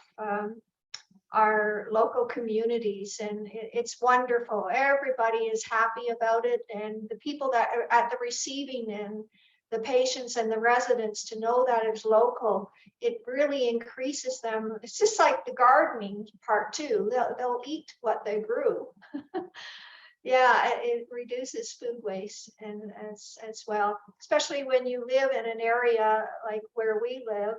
our local communities. And it's wonderful. Everybody is happy about it, and the people that are at the receiving end, the patients and the residents, to know that it's local, it really increases them. It's just like the gardening part too. They'll eat what they grew. Yeah, it reduces food waste, and as well, especially when you live in an area like where we live,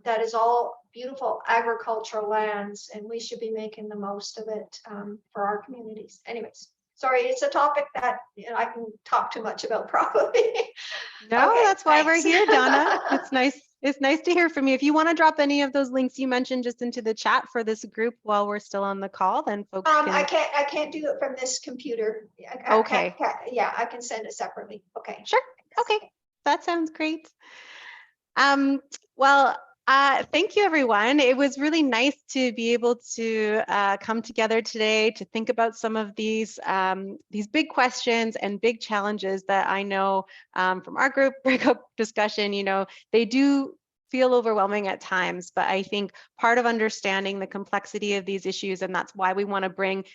that is all beautiful agricultural lands, and we should be making the most of it for our communities. Anyways, sorry, it's a topic that I can talk too much about probably. No, Okay, that's why thanks. we're here, Donna. It's nice. It's nice to hear from you. If you want to drop any of those links you mentioned just into the chat for this group while we're still on the call, then folks can. I can't do it from this computer. Okay. Yeah, I can send it separately. Okay. Sure. Okay. That sounds great. Well, thank you, everyone. It was really nice to be able to come together today to think about some of these big questions and big challenges that I know from our group breakout discussion, they do feel overwhelming at times, but I think part of understanding the complexity of these issues, and that's why we want to bring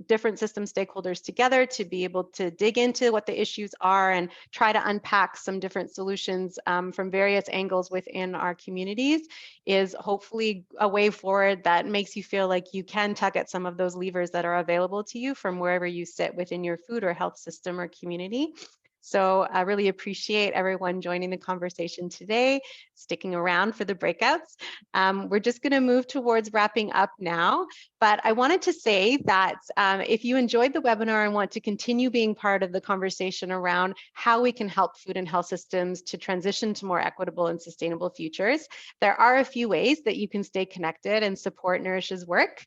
different system stakeholders together to be able to dig into what the issues are and try to unpack some different solutions from various angles within our communities, is hopefully a way forward that makes you feel like you can tug at some of those levers that are available to you from wherever you sit within your food or health system or community. So I really appreciate everyone joining the conversation today, sticking around for the breakouts. We're just going to move towards wrapping up now, but I wanted to say that if you enjoyed the webinar and want to continue being part of the conversation around how we can help food and health systems to transition to more equitable and sustainable futures, there are a few ways that you can stay connected and support Nourish's work.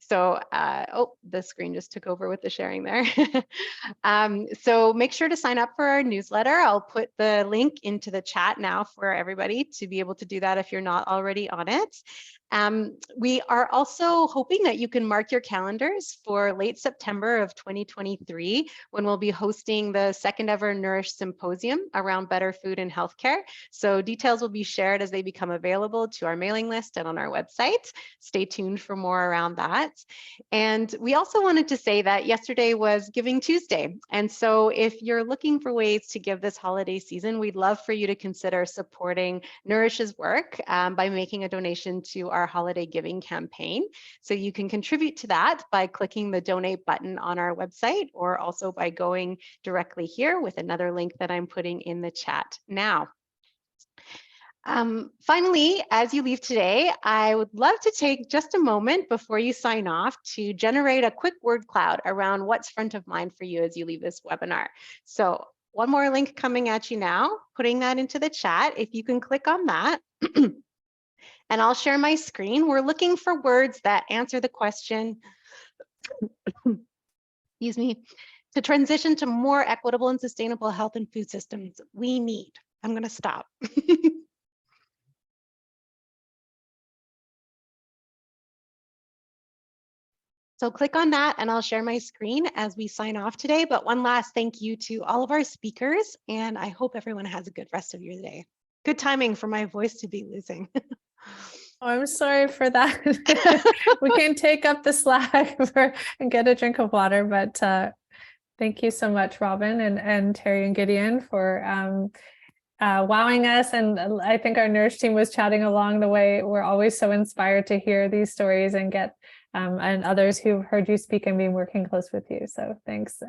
So, oh, the screen just took over with the sharing there. So make sure to sign up for our newsletter. I'll put the link into the chat now for everybody to be able to do that if you're not already on it. We are also hoping that you can mark your calendars for late September of 2023, when we'll be hosting the second ever Nourish Symposium around better food and healthcare. So details will be shared as they become available to our mailing list and on our website. Stay tuned for more around that. And we also wanted to say that yesterday was Giving Tuesday. And so if you're looking for ways to give this holiday season, we'd love for you to consider supporting Nourish's work by making a donation to our holiday giving campaign. So you can contribute to that by clicking the donate button on our website, or also by going directly here with another link that I'm putting in the chat now. Finally, as you leave today, I would love to take just a moment before you sign off to generate a quick word cloud around what's front of mind for you as you leave this webinar. So one more link coming at you now, putting that into the chat. If you can click on that, and I'll share my screen. We're looking for words that answer the question, excuse me, To transition to more equitable and sustainable health and food systems, we need. I'm going to stop. So click on that and I'll share my screen as we sign off today. But one last thank you to all of our speakers, and I hope everyone has a good rest of your day. Good timing for my voice to be losing. Oh, I'm sorry for that. We can take up the slack and get a drink of water, but thank you so much, Robin and Terry and Gideon, for wowing us. And I think our Nourish team was chatting along the way. We're always so inspired to hear these stories and get and others who've heard you speak and been working close with you. So thanks.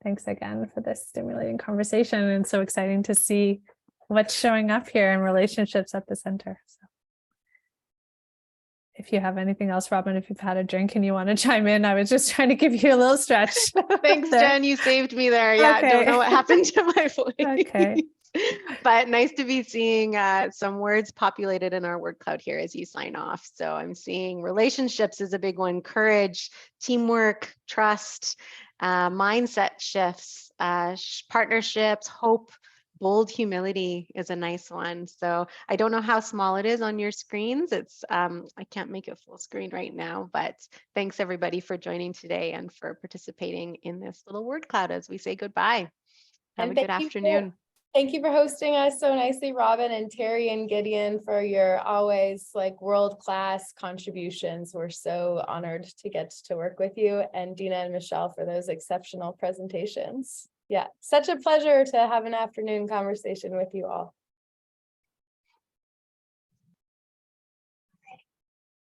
Thanks again for this stimulating conversation, and so exciting to see what's showing up here in relationships at the center. So if you have anything else, Robin, if you've had a drink and you want to chime in, I was just trying to give you a little stretch. Thanks, Jen. You saved me there. Yeah, Okay. Don't know what happened to my voice. Okay. But nice to be seeing some words populated in our word cloud here as you sign off. So I'm seeing relationships is a big one, courage, teamwork, trust, mindset shifts, partnerships, hope, bold humility is a nice one. So I don't know how small it is on your screens. It's I can't make it full screen right now, but thanks everybody for joining today and for participating in this little word cloud as we say goodbye. Have And a good afternoon. Thank you for hosting us so nicely, Robin and Terry and Gideon, for your always like world-class contributions. We're so honored to get to work with you, and Dina and Michelle for those exceptional presentations. Yeah, such a pleasure to have an afternoon conversation with you all.